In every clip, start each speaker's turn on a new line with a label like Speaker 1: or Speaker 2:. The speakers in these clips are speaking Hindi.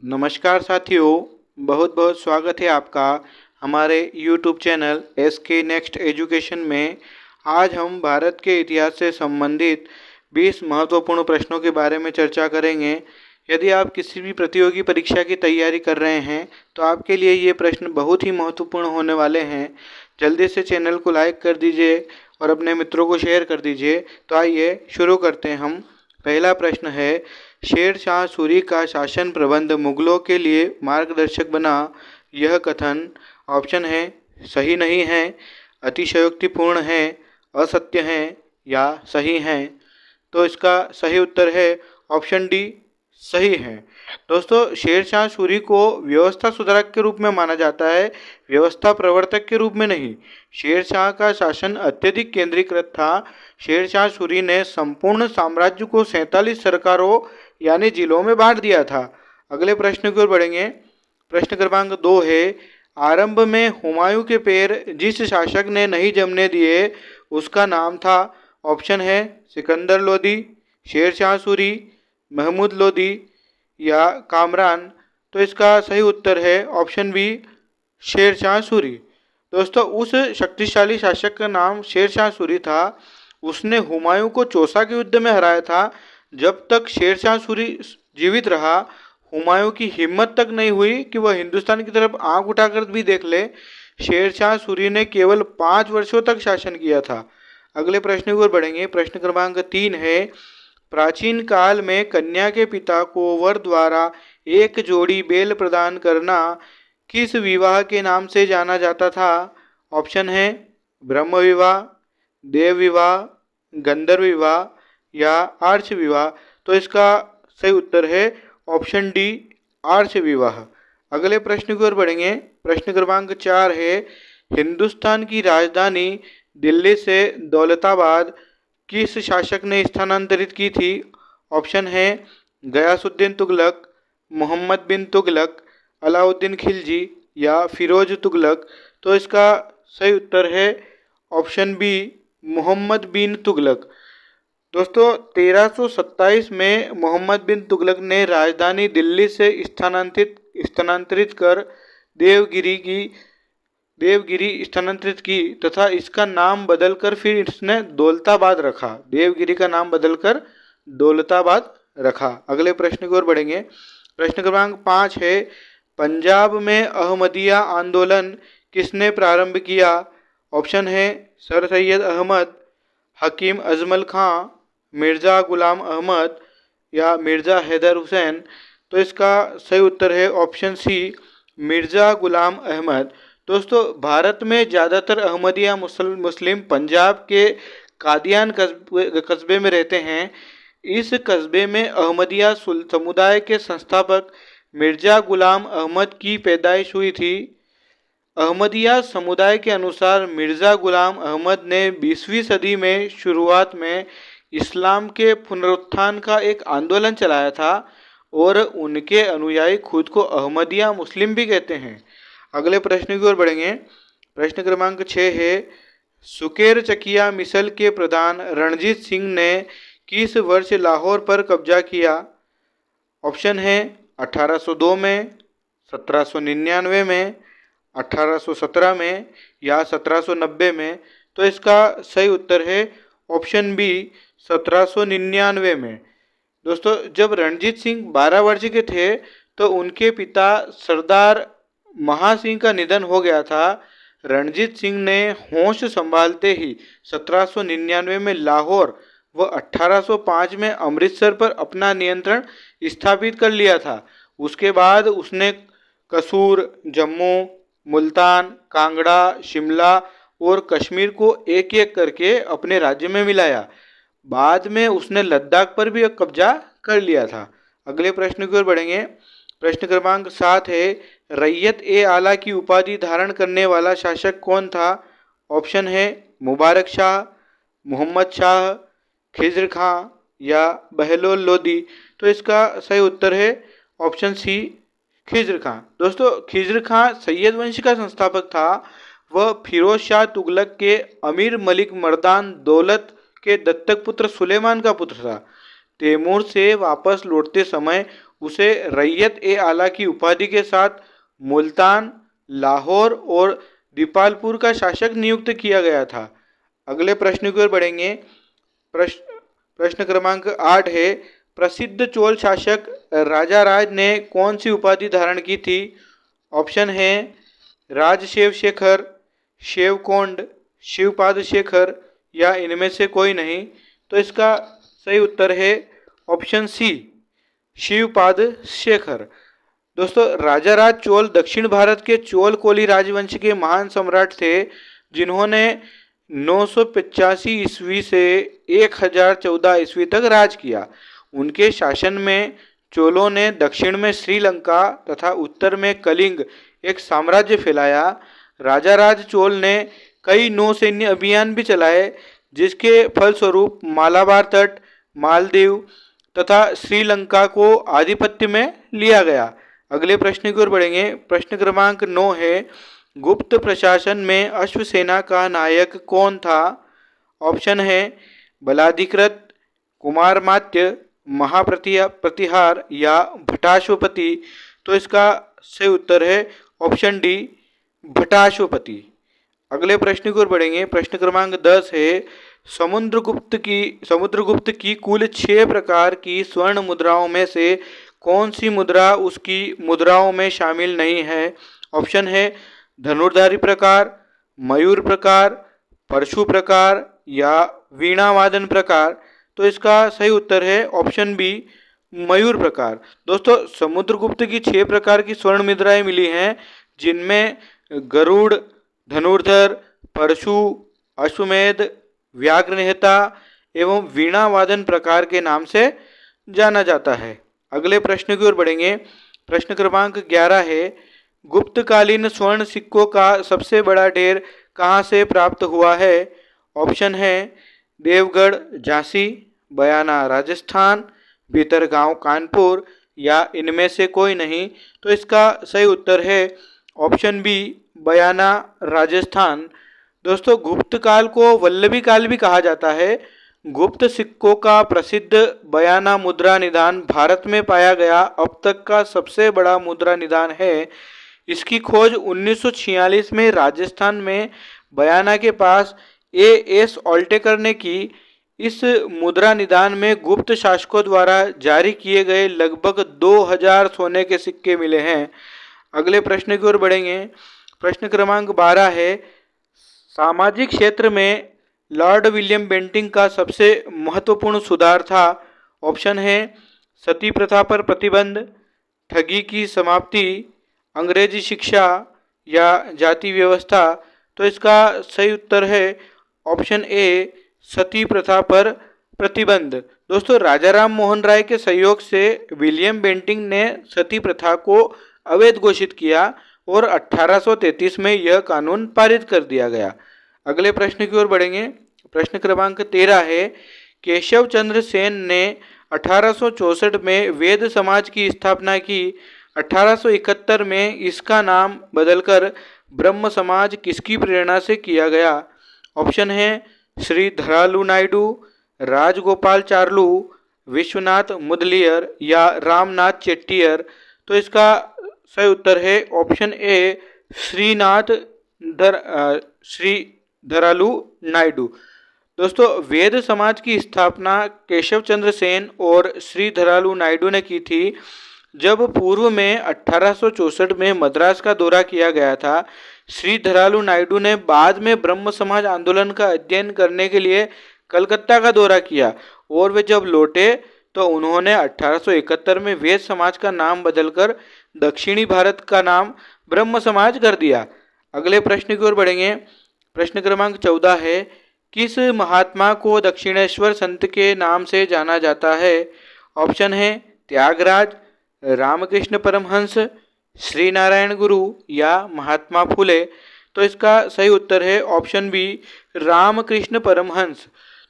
Speaker 1: नमस्कार साथियों, बहुत बहुत स्वागत है आपका हमारे YouTube channel SK next education में। आज हम भारत के इतिहास से संबंधित 20 महत्वपूर्ण प्रश्नों के बारे में चर्चा करेंगे। यदि आप किसी भी प्रतियोगी परीक्षा की तैयारी कर रहे हैं तो आपके लिए ये प्रश्न बहुत ही महत्वपूर्ण होने वाले हैं। जल्दी से चैनल को लाइक कर दीजिए और अपने मित्रों को शेयर कर दीजिए। तो आइए शुरू करते हैं हम। पहला प्रश्न है, शेर शाह सूरी का शासन प्रबंध मुगलों के लिए मार्गदर्शक बना। यह कथन ऑप्शन है सही नहीं है, अतिशयोक्तिपूर्ण है, असत्य है या सही है। तो इसका सही उत्तर है ऑप्शन डी, सही है। दोस्तों, शेर शाह सूरी को व्यवस्था सुधारक के रूप में माना जाता है, व्यवस्था प्रवर्तक के रूप में नहीं। शेर शाह का शासन अत्यधिक केंद्रीकृत था। शेर शाह सूरी ने संपूर्ण साम्राज्य को 47 सरकारों यानी जिलों में बांट दिया था। अगले प्रश्न की ओर बढ़ेंगे। प्रश्न क्रमांक 2 है, आरंभ में हुमायूं के पैर जिस शासक ने नहीं जमने दिए उसका नाम था। ऑप्शन है सिकंदर लोदी, शेर शाह सूरी, महमूद लोदी या कामरान। तो इसका सही उत्तर है ऑप्शन बी, शेर शाह सूरी। दोस्तों, उस शक्तिशाली शासक का नाम शेर शाह सूरी था। उसने हुमायूं को चौसा के युद्ध में हराया था। जब तक शेर शाह सूरी जीवित रहा, हुमायूं की हिम्मत तक नहीं हुई कि वह हिंदुस्तान की तरफ आंख उठाकर भी देख ले। शेर शाह सूरी ने केवल 5 वर्षों तक शासन किया था। अगले प्रश्न की ओर बढ़ेंगे। प्रश्न क्रमांक 3 है, प्राचीन काल में कन्या के पिता को वर द्वारा एक जोड़ी बैल प्रदान करना किस विवाह के नाम से जाना जाता था। ऑप्शन है ब्रह्म विवाह, देव विवाह, गंधर्व विवाह या आर्ष विवाह। तो इसका सही उत्तर है ऑप्शन डी, आर्ष विवाह। अगले प्रश्न की ओर बढ़ेंगे। प्रश्न क्रमांक 4 है, हिंदुस्तान की राजधानी दिल्ली से दौलताबाद किस शासक ने स्थानांतरित की थी। ऑप्शन है गयासुद्दीन तुगलक, मोहम्मद बिन तुगलक, अलाउद्दीन खिलजी या फिरोज तुगलक। तो इसका सही उत्तर है ऑप्शन बी, मोहम्मद बिन तुगलक। दोस्तों, 1327 में मोहम्मद बिन तुगलक ने राजधानी दिल्ली से स्थानांतरित कर देवगिरी स्थानांतरित की तथा इसका नाम बदलकर फिर इसने दौलताबाद रखा। देवगिरी का नाम बदलकर दौलताबाद रखा। अगले प्रश्न की ओर बढ़ेंगे। प्रश्न क्रमांक 5 है, पंजाब में अहमदिया आंदोलन किसने प्रारंभ किया। ऑप्शन है सर सैयद अहमद, हकीम अजमल खां, मिर्ज़ा गुलाम अहमद या मिर्ज़ा हैदर हुसैन। तो इसका सही उत्तर है ऑप्शन सी, मिर्ज़ा गुलाम अहमद। दोस्तों, भारत में ज़्यादातर अहमदिया मुस्लिम पंजाब के कादियान कस्बे में रहते हैं। इस कस्बे में अहमदिया समुदाय के संस्थापक मिर्ज़ा गुलाम अहमद की पैदाइश हुई थी। अहमदिया समुदाय के अनुसार मिर्ज़ा गुलाम अहमद ने 20वीं सदी में शुरुआत में इस्लाम के पुनरुत्थान का एक आंदोलन चलाया था और उनके अनुयायी खुद को अहमदिया मुस्लिम भी कहते हैं। अगले प्रश्न की ओर बढ़ेंगे। प्रश्न क्रमांक 6 है, सुकेर चकिया मिसल के प्रधान रणजीत सिंह ने किस वर्ष लाहौर पर कब्जा किया। ऑप्शन है 1802 में, 1799 में, 1817 में या 1790 में। तो इसका सही उत्तर है ऑप्शन बी, 1799 में। दोस्तों, जब रणजीत सिंह 12 वर्ष के थे तो उनके पिता सरदार महासिंह का निधन हो गया था। रणजीत सिंह ने होश संभालते ही 1799 में लाहौर व 1805 में अमृतसर पर अपना नियंत्रण स्थापित कर लिया था। उसके बाद उसने कसूर, जम्मू, मुल्तान, कांगड़ा, शिमला और कश्मीर को एक एक करके अपने राज्य में मिलाया। बाद में उसने लद्दाख पर भी कब्जा कर लिया था। अगले प्रश्न की ओर बढ़ेंगे। प्रश्न क्रमांक 7 है, रैयत ए आला की उपाधि धारण करने वाला शासक कौन था। ऑप्शन है मुबारक शाह, मोहम्मद शाह, खिज्र खां या बहलोल लोदी। तो इसका सही उत्तर है ऑप्शन सी, खिज्र खां। दोस्तों, खिज्र खां सैयद वंश का संस्थापक था। वह फिरोज शाह तुगलक के अमीर मलिक मर्दान दौलत के दत्तक पुत्र सुलेमान का पुत्र था। तैमूर से वापस लौटते समय उसे रैयत ए आला की उपाधि के साथ मुल्तान, लाहौर और दीपालपुर का शासक नियुक्त किया गया था। अगले प्रश्न की ओर बढ़ेंगे। प्रश्न क्रमांक 8 है, प्रसिद्ध चोल शासक राजाराज ने कौन सी उपाधि धारण की थी? ऑप्शन है राजशेव शेखर, शेवकोंड, शिवपाद शेखर या इनमें से कोई नहीं। तो इसका सही उत्तर है ऑप्शन सी, शिवपाद शेखर। दोस्तों, राजाराज चोल दक्षिण भारत के चोल कोली राजवंश के महान सम्राट थे, जिन्होंने 985 ईस्वी से 1014 ईस्वी तक राज किया। उनके शासन में चोलों ने दक्षिण में श्रीलंका तथा उत्तर में कलिंग एक साम्राज्य फैलाया। राजाराज चोल ने कई नौसैन्य अभियान भी चलाए, जिसके फलस्वरूप मालाबार तट, मालदीव तथा श्रीलंका को आधिपत्य में लिया गया। अगले प्रश्न की ओर बढ़ेंगे। प्रश्न क्रमांक 9 है, गुप्त प्रशासन में अश्वसेना का नायक कौन था? ऑप्शन है बलाधिकृत, कुमारमात्य, महाप्रतिहार या भटाश्वपति। तो इसका सही उत्तर है ऑप्शन डी, भटाश्वपति। अगले प्रश्न की ओर बढ़ेंगे। प्रश्न क्रमांक 10 है, समुद्रगुप्त की कुल 6 प्रकार की स्वर्ण मुद्राओं में से कौन सी मुद्रा उसकी मुद्राओं में शामिल नहीं है? ऑप्शन है धनुर्धारी प्रकार, मयूर प्रकार, परशु प्रकार या वीणावादन प्रकार। तो इसका सही उत्तर है ऑप्शन बी, मयूर प्रकार। दोस्तों, समुद्रगुप्त की 6 प्रकार की स्वर्ण मुद्राएं मिली हैं, जिनमें गरुड़, धनुर्धर, परशु, अश्वमेध, व्याघ्रनिहता एवं वीणावादन प्रकार के नाम से जाना जाता है। अगले प्रश्न की ओर बढ़ेंगे। प्रश्न क्रमांक 11 है, गुप्तकालीन स्वर्ण सिक्कों का सबसे बड़ा ढेर कहाँ से प्राप्त हुआ है? ऑप्शन है देवगढ़ झांसी, बयाना राजस्थान, भीतरगांव कानपुर या इनमें से कोई नहीं। तो इसका सही उत्तर है ऑप्शन बी, बयाना राजस्थान। दोस्तों, गुप्त काल को वल्लभी काल भी कहा जाता है। गुप्त सिक्कों का प्रसिद्ध बयाना मुद्रा निदान भारत में पाया गया अब तक का सबसे बड़ा मुद्रा निदान है। इसकी खोज 1946 में राजस्थान में बयाना के पास एएस ऑल्टेकर ने की। इस मुद्रा निदान में गुप्त शासकों द्वारा जारी किए गए लगभग 2000 सोने के सिक्के मिले हैं। अगले प्रश्न की ओर बढ़ेंगे। प्रश्न क्रमांक 12 है, सामाजिक क्षेत्र में लॉर्ड विलियम बेंटिंक का सबसे महत्वपूर्ण सुधार था। ऑप्शन है सती प्रथा पर प्रतिबंध, ठगी की समाप्ति, अंग्रेजी शिक्षा या जाति व्यवस्था। तो इसका सही उत्तर है ऑप्शन ए, सती प्रथा पर प्रतिबंध। दोस्तों, राजा राम मोहन राय के सहयोग से विलियम बेंटिंक ने सती प्रथा को अवैध घोषित किया और 1833 में यह कानून पारित कर दिया गया। अगले प्रश्न की ओर बढ़ेंगे। प्रश्न क्रमांक 13 है, केशव चंद्र सेन ने 1864 में वेद समाज की स्थापना की। 1871 में इसका नाम बदलकर ब्रह्म समाज किसकी प्रेरणा से किया गया? ऑप्शन है श्री धरालू नायडू, राजगोपाल चार्लू, विश्वनाथ मुदलियर या रामनाथ चेट्टियर। तो इसका सही उत्तर है ऑप्शन ए, श्री धरालू नायडू। दोस्तों, वेद समाज की स्थापना केशव चंद्र सेन और श्री धरालू नायडू ने की थी। जब पूर्व में 1864 में मद्रास का दौरा किया गया था, श्री धरालू नायडू ने बाद में ब्रह्म समाज आंदोलन का अध्ययन करने के लिए कलकत्ता का दौरा किया और वे जब लौटे तो उन्होंने 1871 में वेद समाज का नाम बदलकर दक्षिणी भारत का नाम ब्रह्म समाज कर दिया। अगले प्रश्न की ओर बढ़ेंगे। प्रश्न क्रमांक 14 है, किस महात्मा को दक्षिणेश्वर संत के नाम से जाना जाता है? ऑप्शन है त्यागराज, रामकृष्ण परमहंस, श्री नारायण गुरु या महात्मा फुले। तो इसका सही उत्तर है ऑप्शन बी, रामकृष्ण परमहंस।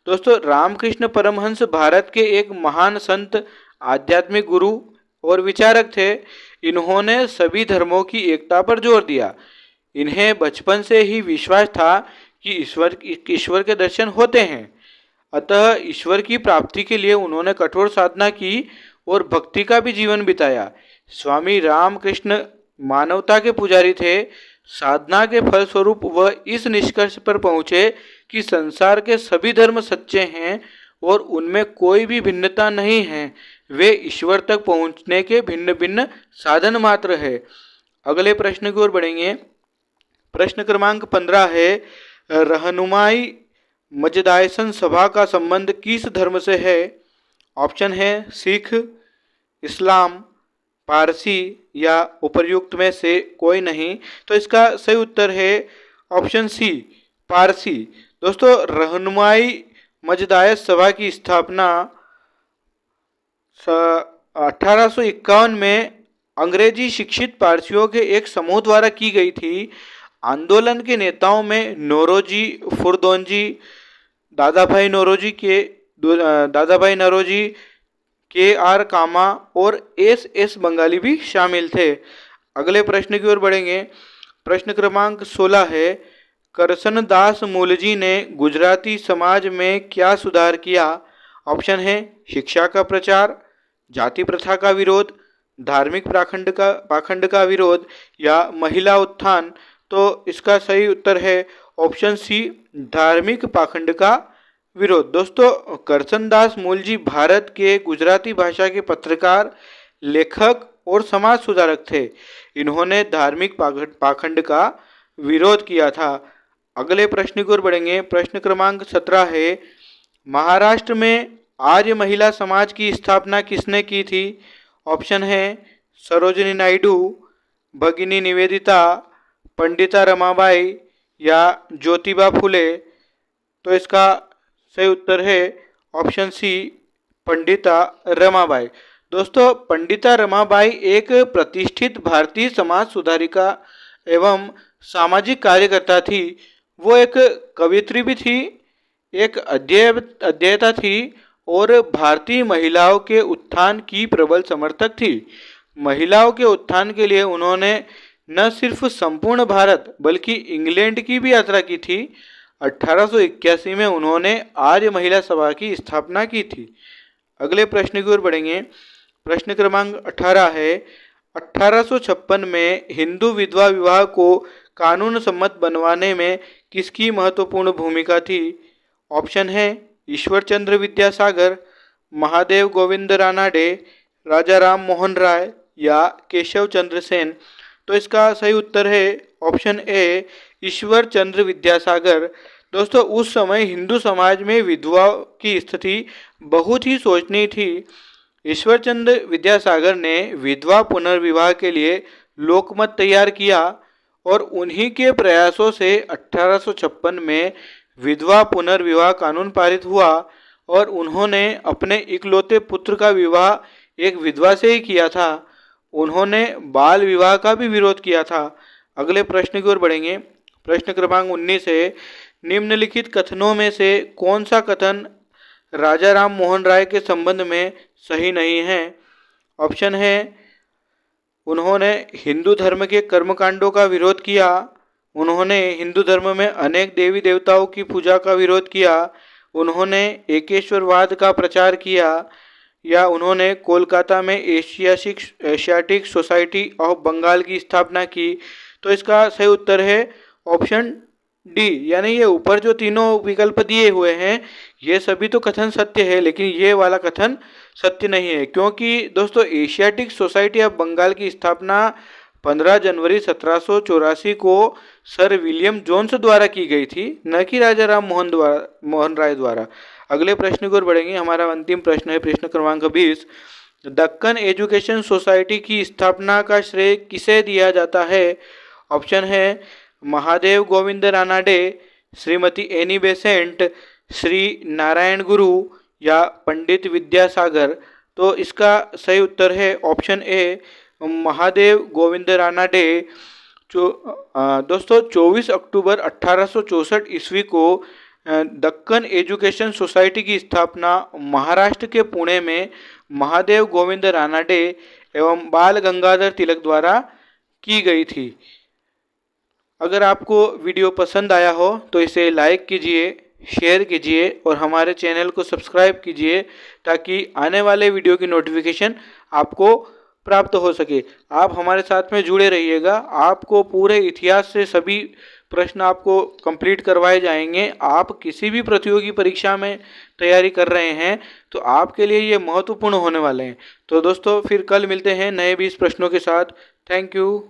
Speaker 1: दोस्तों, रामकृष्ण परमहंस भारत के एक महान संत, आध्यात्मिक गुरु और विचारक थे। इन्होंने सभी धर्मों की एकता पर जोर दिया। इन्हें बचपन से ही विश्वास था कि ईश्वर के दर्शन होते हैं, अतः ईश्वर की प्राप्ति के लिए उन्होंने कठोर साधना की और भक्ति का भी जीवन बिताया। स्वामी रामकृष्ण मानवता के पुजारी थे। साधना के फलस्वरूप वह इस निष्कर्ष पर पहुंचे कि संसार के सभी धर्म सच्चे हैं और उनमें कोई भी भिन्नता नहीं है, वे ईश्वर तक पहुंचने के भिन्न भिन्न साधन मात्र है। अगले प्रश्न की ओर बढ़ेंगे। प्रश्न क्रमांक 15 है, रहनुमाई मजदायसन सभा का संबंध किस धर्म से है? ऑप्शन है सिख, इस्लाम, पारसी या उपर्युक्त में से कोई नहीं। तो इसका सही उत्तर है ऑप्शन सी, पारसी। दोस्तों, रहनुमाई मजदायस सभा की स्थापना 1851 में अंग्रेजी शिक्षित पारसियों के एक समूह द्वारा की गई थी। आंदोलन के नेताओं में नौरोजी फुरदोंजी, दादाभाई नौरोजी, के.आर. कामा और एस. बंगाली भी शामिल थे। अगले प्रश्न की ओर बढ़ेंगे। प्रश्न क्रमांक 16 है, करसन दास मूलजी ने गुजराती समाज में क्या सुधार किया? ऑप्शन है शिक्षा का प्रचार, जाति प्रथा का विरोध, धार्मिक पाखंड का विरोध या महिला उत्थान। तो इसका सही उत्तर है ऑप्शन सी, धार्मिक पाखंड का विरोध। दोस्तों, करसनदास मूलजी भारत के गुजराती भाषा के पत्रकार, लेखक और समाज सुधारक थे। इन्होंने धार्मिक पाखंड का विरोध किया था। अगले प्रश्न की ओर बढ़ेंगे। प्रश्न क्रमांक 17 है, महाराष्ट्र में आर्य महिला समाज की स्थापना किसने की थी? ऑप्शन है सरोजिनी नायडू, भगिनी निवेदिता, पंडिता रमाबाई या ज्योतिबा फुले। तो इसका सही उत्तर है ऑप्शन सी, पंडिता रमाबाई। दोस्तों, पंडिता रमाबाई एक प्रतिष्ठित भारतीय समाज सुधारिका एवं सामाजिक कार्यकर्ता थी। वो एक कवयित्री भी थी, एक अध्येता थी और भारतीय महिलाओं के उत्थान की प्रबल समर्थक थी। महिलाओं के उत्थान के लिए उन्होंने न सिर्फ संपूर्ण भारत बल्कि इंग्लैंड की भी यात्रा की थी। 1881 में उन्होंने आर्य महिला सभा की स्थापना की थी। अगले प्रश्न की ओर बढ़ेंगे। प्रश्न क्रमांक 18 है, 1856 में हिंदू विधवा विवाह को कानून सम्मत बनवाने में किसकी महत्वपूर्ण भूमिका थी? ऑप्शन है ईश्वर चंद्र विद्यासागर, महादेव गोविंद रानाडे, राजा राम मोहन राय या केशव चंद्र सेन। तो इसका सही उत्तर है ऑप्शन ए, ईश्वर चंद्र विद्यासागर। दोस्तों, उस समय हिंदू समाज में विधवा की स्थिति बहुत ही शोचनीय थी। ईश्वर चंद्र विद्यासागर ने विधवा पुनर्विवाह के लिए लोकमत तैयार किया और उन्हीं के प्रयासों से 1856 में विधवा पुनर्विवाह कानून पारित हुआ और उन्होंने अपने इकलौते पुत्र का विवाह एक विधवा से ही किया था। उन्होंने बाल विवाह का भी विरोध किया था। अगले प्रश्न की ओर बढ़ेंगे। प्रश्न क्रमांक 19 है, निम्नलिखित कथनों में से कौन सा कथन राजा राम मोहन राय के संबंध में सही नहीं है? ऑप्शन है उन्होंने हिंदू धर्म के कर्मकांडों का विरोध किया, उन्होंने हिंदू धर्म में अनेक देवी देवताओं की पूजा का विरोध किया, उन्होंने एकेश्वरवाद का प्रचार किया या उन्होंने कोलकाता में एशियाटिक सोसाइटी ऑफ बंगाल की स्थापना की। तो इसका सही उत्तर है ऑप्शन डी, यानी ये ऊपर जो तीनों विकल्प दिए हुए हैं ये सभी तो कथन सत्य है, लेकिन ये वाला कथन सत्य नहीं है, क्योंकि दोस्तों एशियाटिक सोसाइटी ऑफ बंगाल की स्थापना 15 जनवरी 1784 को सर विलियम जोन्स द्वारा की गई थी, न कि राजा राम मोहन राय द्वारा। अगले प्रश्न की ओर बढ़ेंगे। हमारा अंतिम प्रश्न है प्रश्न क्रमांक 20, दक्कन एजुकेशन सोसाइटी की स्थापना का श्रेय किसे दिया जाता है? ऑप्शन है महादेव गोविंद रानाडे, श्रीमती एनी बेसेंट, श्री नारायण गुरु या पंडित विद्यासागर। तो इसका सही उत्तर है ऑप्शन ए, महादेव गोविंद रानाडे। दोस्तों 24 अक्टूबर 1864 ईस्वी को दक्कन एजुकेशन सोसाइटी की स्थापना महाराष्ट्र के पुणे में महादेव गोविंद रानाडे एवं बाल गंगाधर तिलक द्वारा की गई थी। अगर आपको वीडियो पसंद आया हो तो इसे लाइक कीजिए, शेयर कीजिए और हमारे चैनल को सब्सक्राइब कीजिए ताकि आने वाले वीडियो की नोटिफिकेशन आपको प्राप्त हो सके। आप हमारे साथ में जुड़े रहिएगा। आपको पूरे इतिहास से सभी प्रश्न आपको कंप्लीट करवाए जाएंगे। आप किसी भी प्रतियोगी परीक्षा में तैयारी कर रहे हैं तो आपके लिए ये महत्वपूर्ण होने वाले हैं। तो दोस्तों फिर कल मिलते हैं नए 20 प्रश्नों के साथ। Thank you.